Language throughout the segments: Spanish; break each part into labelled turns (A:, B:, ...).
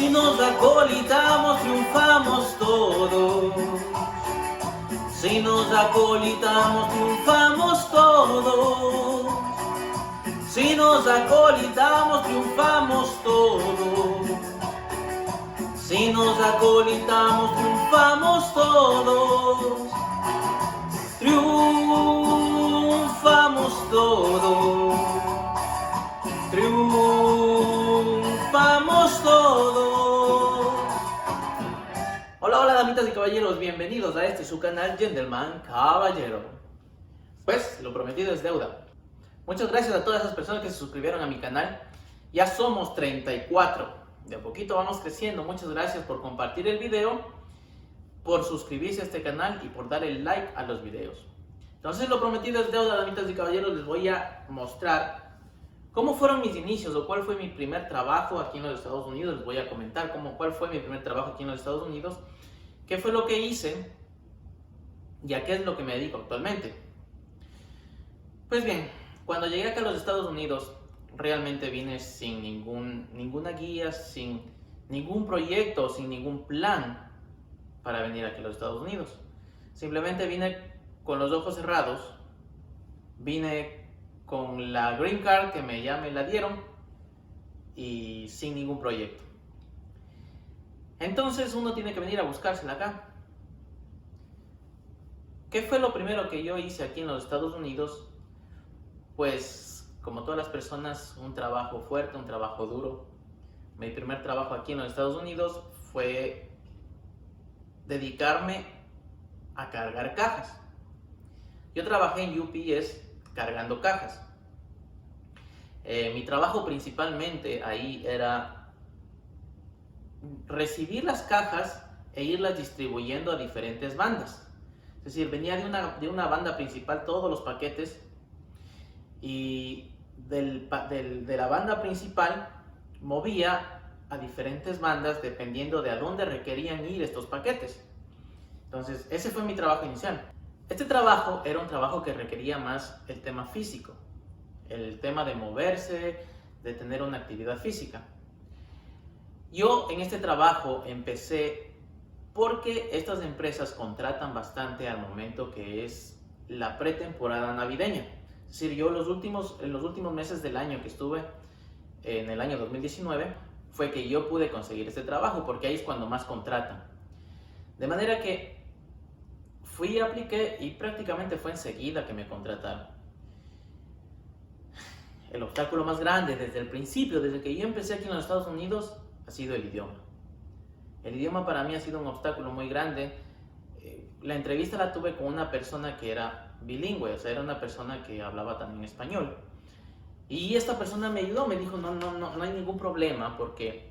A: Si nos acolitamos, triunfamos todos. Si nos acolitamos, triunfamos todos. Si nos acolitamos, triunfamos todos. Si nos acolitamos, triunfamos todos. Triunfamos todos. Triunfamos todos. Hola, hola, damitas y caballeros, bienvenidos a este su canal Gentleman Caballero. Pues, lo prometido es deuda. Muchas gracias a todas esas personas que se suscribieron a mi canal. Ya somos 34. De a poquito vamos creciendo. Muchas gracias por compartir el video, por suscribirse a este canal y por dar el like a los videos. Entonces, lo prometido es deuda, damitas y caballeros. Les voy a mostrar cómo fueron mis inicios o cuál fue mi primer trabajo aquí en los Estados Unidos. Les voy a comentar cuál fue mi primer trabajo aquí en los Estados Unidos, qué fue lo que hice y a qué es lo que me dedico actualmente. Pues bien, cuando llegué acá a los Estados Unidos, realmente vine sin ninguna guía, sin ningún proyecto, sin ningún plan para venir aquí a los Estados Unidos. Simplemente vine con los ojos cerrados, vine con la Green Card que ya me la dieron y sin ningún proyecto. Entonces uno tiene que venir a buscársela acá. ¿Qué fue lo primero que yo hice aquí en los Estados Unidos? Pues, como todas las personas, un trabajo fuerte, un trabajo duro. Mi primer trabajo aquí en los Estados Unidos fue dedicarme a cargar cajas. Yo trabajé en UPS cargando cajas. Mi trabajo principalmente ahí era recibir las cajas e irlas distribuyendo a diferentes bandas. Es decir, venía de una banda principal todos los paquetes y de la banda principal movía a diferentes bandas dependiendo de a dónde requerían ir estos paquetes. Entonces, ese fue mi trabajo inicial. Este trabajo era un trabajo que requería más el tema físico, el tema de moverse, de tener una actividad física. Yo en este trabajo empecé porque estas empresas contratan bastante al momento que es la pretemporada navideña. Es decir, yo en los últimos meses del año que estuve, en el año 2019, fue que yo pude conseguir este trabajo porque ahí es cuando más contratan. De manera que fui, apliqué y prácticamente fue enseguida que me contrataron. El obstáculo más grande desde el principio, desde que yo empecé aquí en los Estados Unidos, ha sido el idioma. El idioma para mí ha sido un obstáculo muy grande. La entrevista la tuve con una persona que era bilingüe, o sea, era una persona que hablaba también español. Y esta persona me ayudó, me dijo, no hay ningún problema porque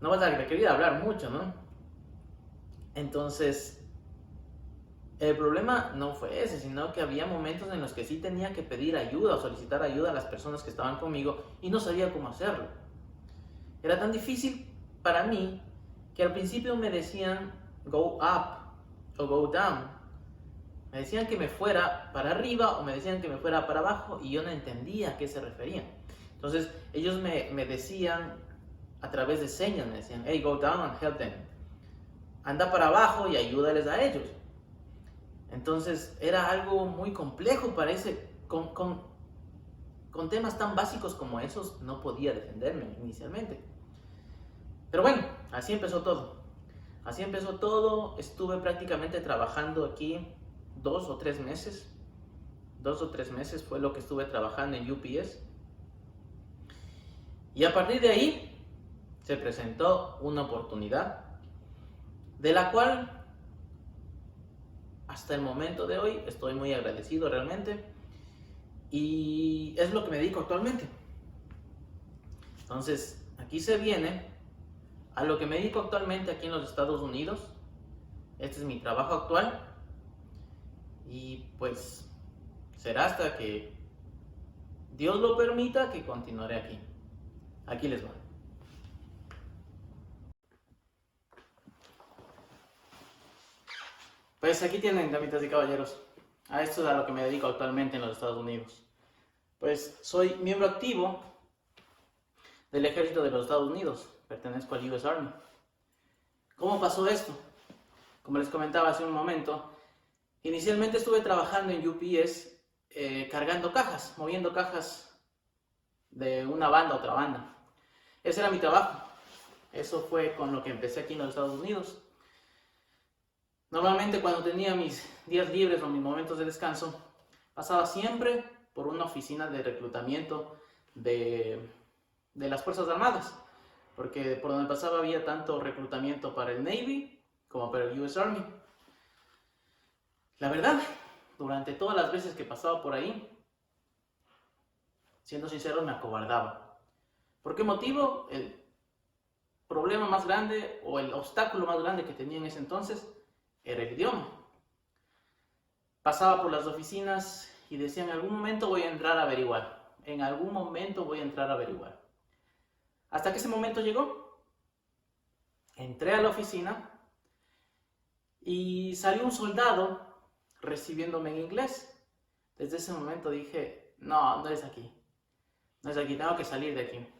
A: no vas a requerir hablar mucho, ¿no? Entonces, el problema no fue ese, sino que había momentos en los que sí tenía que pedir ayuda o solicitar ayuda a las personas que estaban conmigo y no sabía cómo hacerlo. Era tan difícil para mí que al principio me decían go up o go down. Me decían que me fuera para arriba o me decían que me fuera para abajo y yo no entendía a qué se referían. Entonces ellos me decían a través de señas, me decían, hey, go down and help them. Anda para abajo y ayúdales a ellos. Entonces era algo muy complejo para con temas tan básicos como esos no podía defenderme inicialmente. Pero bueno, así empezó todo. Así empezó todo. Estuve prácticamente trabajando aquí 2 o 3 meses. 2 o 3 meses fue lo que estuve trabajando en UPS. Y a partir de ahí se presentó una oportunidad de la cual hasta el momento de hoy estoy muy agradecido realmente y es lo que me dedico actualmente. Entonces, aquí se viene a lo que me dedico actualmente aquí en los Estados Unidos. Este es mi trabajo actual y pues será hasta que Dios lo permita que continuaré aquí. Aquí les va. Pues aquí tienen, damitas y caballeros. A esto es a lo que me dedico actualmente en los Estados Unidos. Pues soy miembro activo del ejército de los Estados Unidos. Pertenezco al US Army. ¿Cómo pasó esto? Como les comentaba hace un momento, inicialmente estuve trabajando en UPS cargando cajas, moviendo cajas de una banda a otra banda. Ese era mi trabajo. Eso fue con lo que empecé aquí en los Estados Unidos. Normalmente cuando tenía mis días libres o mis momentos de descanso, pasaba siempre por una oficina de reclutamiento de las Fuerzas Armadas, porque por donde pasaba había tanto reclutamiento para el Navy como para el US Army. La verdad, durante todas las veces que pasaba por ahí, siendo sincero, me acobardaba. ¿Por qué motivo? El problema más grande o el obstáculo más grande que tenía en ese entonces era el idioma. Pasaba por las oficinas y decía, en algún momento voy a entrar a averiguar. En algún momento voy a entrar a averiguar. Hasta que ese momento llegó. Entré a la oficina y salió un soldado recibiéndome en inglés. Desde ese momento dije, no, no es aquí. No es aquí, tengo que salir de aquí.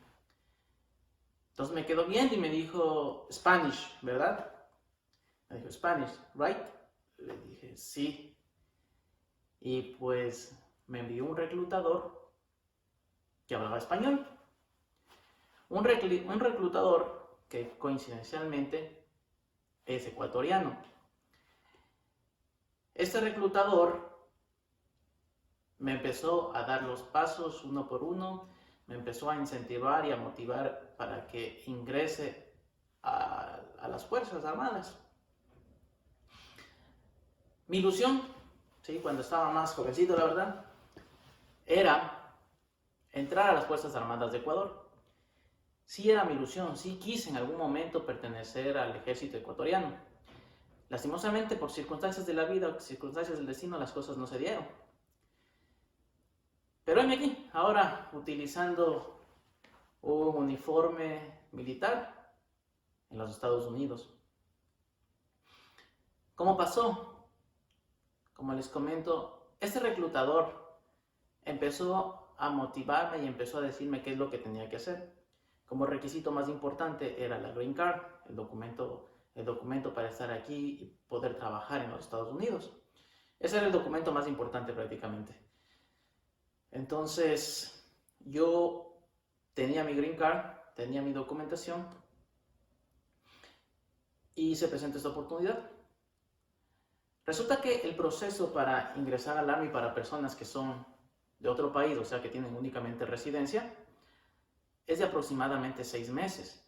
A: Entonces me quedó viendo y me dijo, Spanish, ¿verdad? Me dijo, Spanish, right? Le dije, sí. Y pues me envió un reclutador que hablaba español. Un reclutador que coincidencialmente es ecuatoriano. Este reclutador me empezó a dar los pasos uno por uno, me empezó a incentivar y a motivar para que ingrese a las Fuerzas Armadas. Mi ilusión, ¿sí? Cuando estaba más jovencito, la verdad, era entrar a las Fuerzas Armadas de Ecuador. Sí era mi ilusión, sí quise en algún momento pertenecer al ejército ecuatoriano. Lastimosamente, por circunstancias de la vida, circunstancias del destino, las cosas no se dieron. Pero heme aquí, ahora utilizando un uniforme militar en los Estados Unidos. ¿Cómo pasó? Como les comento, este reclutador empezó a motivarme y empezó a decirme qué es lo que tenía que hacer. Como requisito más importante era la Green Card, el documento para estar aquí y poder trabajar en los Estados Unidos. Ese era el documento más importante prácticamente. Entonces, yo tenía mi Green Card, tenía mi documentación y se presentó esta oportunidad. Resulta que el proceso para ingresar al Army para personas que son de otro país, o sea que tienen únicamente residencia, es de aproximadamente 6 meses.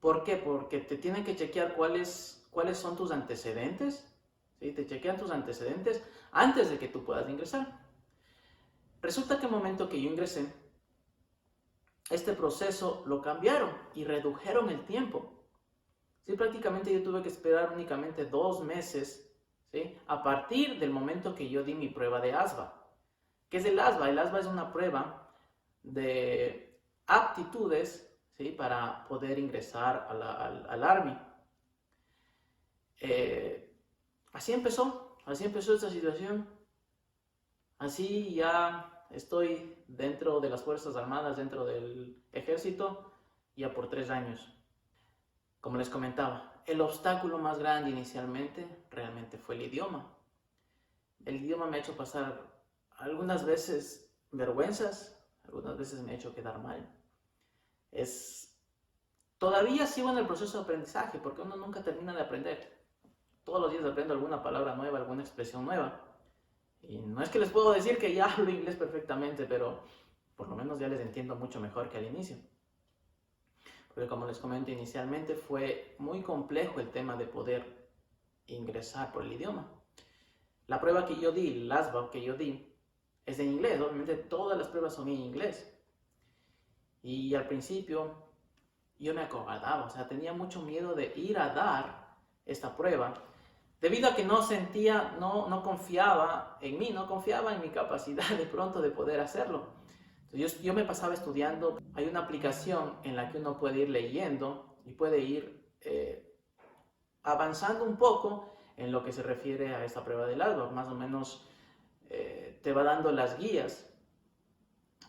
A: ¿Por qué? Porque te tienen que chequear cuáles son tus antecedentes, ¿sí? Te chequean tus antecedentes antes de que tú puedas ingresar. Resulta que el momento que yo ingresé, este proceso lo cambiaron y redujeron el tiempo. Sí, prácticamente yo tuve que esperar únicamente 2 meses, ¿sí? A partir del momento que yo di mi prueba de ASVA. ¿Qué es el ASVA? El ASVA es una prueba de aptitudes, ¿sí? Para poder ingresar al Army. Así empezó esta situación. Así ya estoy dentro de las Fuerzas Armadas, dentro del ejército, ya por 3 años. Como les comentaba, el obstáculo más grande inicialmente realmente fue el idioma. El idioma me ha hecho pasar algunas veces vergüenzas, algunas veces me ha hecho quedar mal. Todavía sigo en el proceso de aprendizaje porque uno nunca termina de aprender. Todos los días aprendo alguna palabra nueva, alguna expresión nueva. Y no es que les puedo decir que ya hablo inglés perfectamente, pero por lo menos ya les entiendo mucho mejor que al inicio. Porque como les comento inicialmente, fue muy complejo el tema de poder ingresar por el idioma. La prueba que yo di, el ASVA que yo di, es en inglés. Obviamente todas las pruebas son en inglés. Y al principio yo me acobardaba, o sea, tenía mucho miedo de ir a dar esta prueba, debido a que no confiaba en mí, no confiaba en mi capacidad de pronto de poder hacerlo. Yo me pasaba estudiando. Hay una aplicación en la que uno puede ir leyendo y puede ir avanzando un poco en lo que se refiere a esta prueba del ASVA. Más o menos te va dando las guías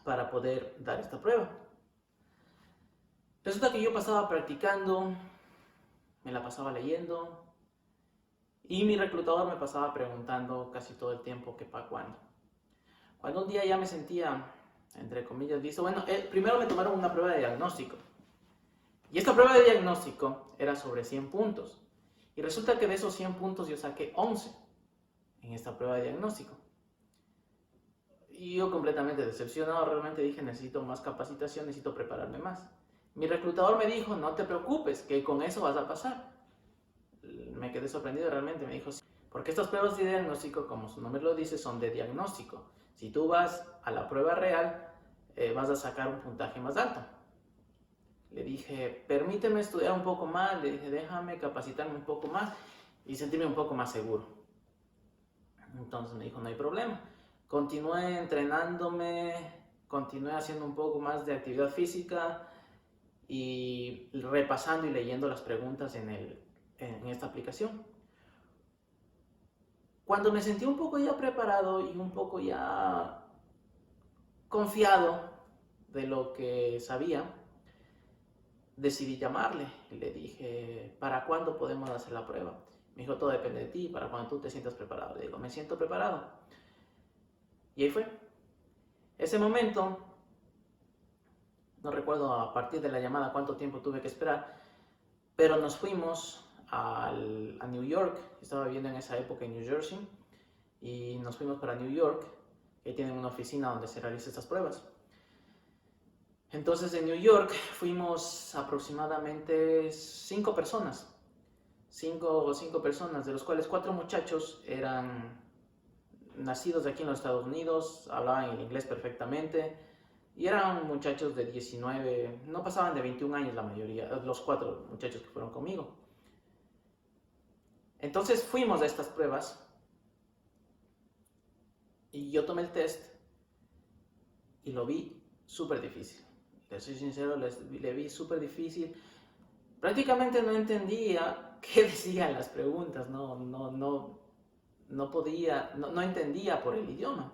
A: para poder dar esta prueba. Resulta que yo pasaba practicando, me la pasaba leyendo y mi reclutador me pasaba preguntando casi todo el tiempo qué para cuándo. Cuando un día ya me sentía, entre comillas, listo, bueno, primero me tomaron una prueba de diagnóstico. Y esta prueba de diagnóstico era sobre 100 puntos. Y resulta que de esos 100 puntos yo saqué 11 en esta prueba de diagnóstico. Y yo completamente decepcionado, realmente dije, necesito más capacitación, necesito prepararme más. Mi reclutador me dijo, no te preocupes, que con eso vas a pasar. Me quedé sorprendido realmente, me dijo, sí, porque estas pruebas de diagnóstico, como su nombre lo dice, son de diagnóstico. Si tú vas a la prueba real, vas a sacar un puntaje más alto. Le dije, permíteme estudiar un poco más, le dije, déjame capacitarme un poco más y sentirme un poco más seguro. Entonces me dijo, no hay problema. Continué entrenándome, continué haciendo un poco más de actividad física y repasando y leyendo las preguntas en esta aplicación. Cuando me sentí un poco ya preparado y un poco ya confiado de lo que sabía, decidí llamarle y le dije, ¿para cuándo podemos hacer la prueba? Me dijo, todo depende de ti, para cuando tú te sientas preparado. Le digo, me siento preparado. Y ahí fue. Ese momento, no recuerdo a partir de la llamada cuánto tiempo tuve que esperar, pero nos fuimos a New York. Estaba viviendo en esa época en New Jersey y nos fuimos para New York, que tienen una oficina donde se realizan estas pruebas. Entonces en New York fuimos aproximadamente 5 personas, 5 personas, de los cuales 4 muchachos eran nacidos aquí en los Estados Unidos, hablaban el inglés perfectamente y eran muchachos de 19, no pasaban de 21 años la mayoría, los 4 muchachos que fueron conmigo. Entonces fuimos a estas pruebas y yo tomé el test y lo vi súper difícil. Les soy sincero, le vi súper difícil. Prácticamente no entendía qué decían las preguntas, no entendía por el idioma.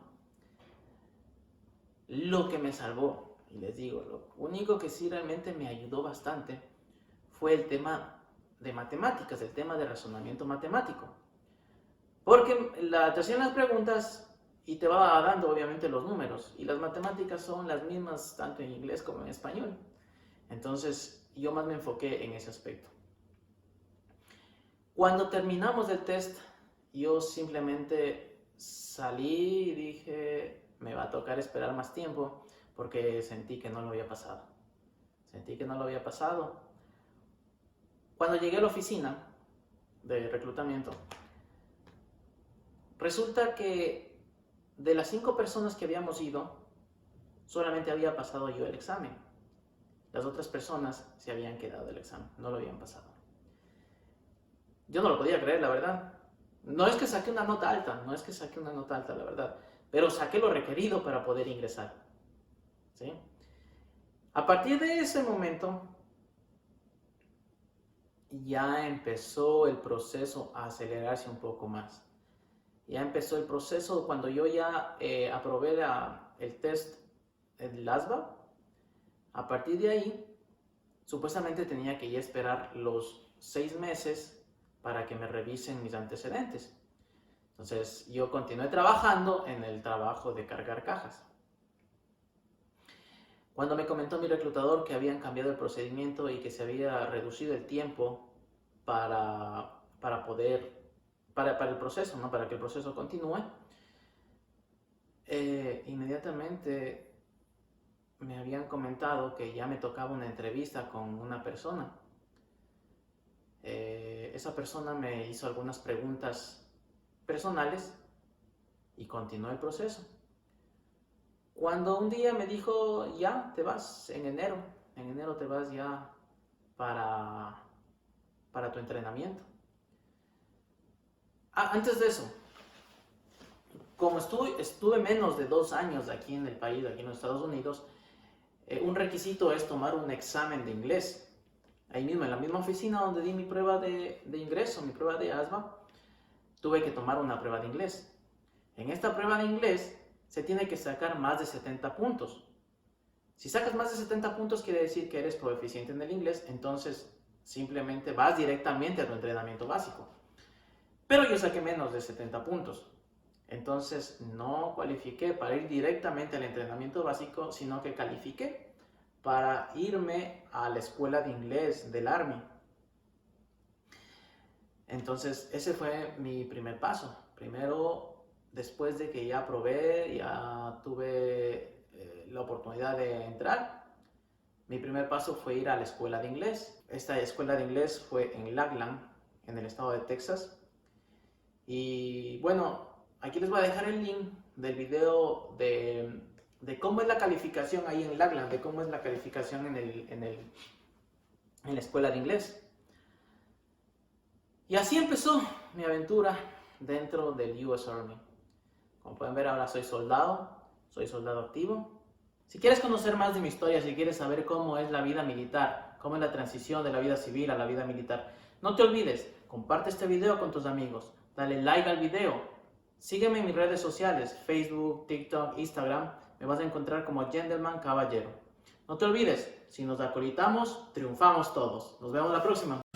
A: Lo que me salvó, y les digo, lo único que sí realmente me ayudó bastante fue el tema de matemáticas, el tema de razonamiento matemático. Porque te hacían las preguntas y te va dando obviamente los números, y las matemáticas son las mismas tanto en inglés como en español. Entonces yo más me enfoqué en ese aspecto. Cuando terminamos el test, yo simplemente salí y dije, me va a tocar esperar más tiempo, porque sentí que no lo había pasado. Cuando llegué a la oficina de reclutamiento, resulta que de las 5 personas que habíamos ido, solamente había pasado yo el examen. Las otras personas se habían quedado el examen, no lo habían pasado. Yo no lo podía creer, la verdad. No es que saqué una nota alta, la verdad, pero saqué lo requerido para poder ingresar. ¿Sí? A partir de ese momento, ya empezó el proceso a acelerarse un poco más. Ya empezó el proceso cuando yo ya aprobé el test del ASVAB. A partir de ahí, supuestamente tenía que ya esperar los 6 meses para que me revisen mis antecedentes. Entonces yo continué trabajando en el trabajo de cargar cajas. Cuando me comentó mi reclutador que habían cambiado el procedimiento y que se había reducido el tiempo para el proceso, ¿no? Para que el proceso continúe, inmediatamente me habían comentado que ya me tocaba una entrevista con una persona. Esa persona me hizo algunas preguntas personales y continuó el proceso. Cuando un día me dijo, ya te vas en enero te vas ya para tu entrenamiento. Antes de eso, como estuve menos de 2 años aquí en el país, aquí en los Estados Unidos, un requisito es tomar un examen de inglés. Ahí mismo, en la misma oficina donde di mi prueba de ingreso, mi prueba de ASVAB, tuve que tomar una prueba de inglés. En esta prueba de inglés se tiene que sacar más de 70 puntos. Si sacas más de 70 puntos quiere decir que eres proficiente en el inglés, entonces simplemente vas directamente a tu entrenamiento básico. Pero yo saqué menos de 70 puntos. Entonces no cualifiqué para ir directamente al entrenamiento básico, sino que califiqué para irme a la escuela de inglés del Army. Entonces ese fue mi primer paso. Primero, después de que ya probé, ya tuve la oportunidad de entrar, mi primer paso fue ir a la escuela de inglés. Esta escuela de inglés fue en Lackland, en el estado de Texas. Y bueno, aquí les voy a dejar el link del video de cómo es la calificación ahí en Lackland, de cómo es la calificación en la escuela de inglés. Y así empezó mi aventura dentro del US Army. Como pueden ver, ahora soy soldado activo. Si quieres conocer más de mi historia, si quieres saber cómo es la vida militar, cómo es la transición de la vida civil a la vida militar, no te olvides, comparte este video con tus amigos, dale like al video, sígueme en mis redes sociales, Facebook, TikTok, Instagram, me vas a encontrar como Gentleman Caballero. No te olvides, si nos acolitamos, triunfamos todos. Nos vemos la próxima.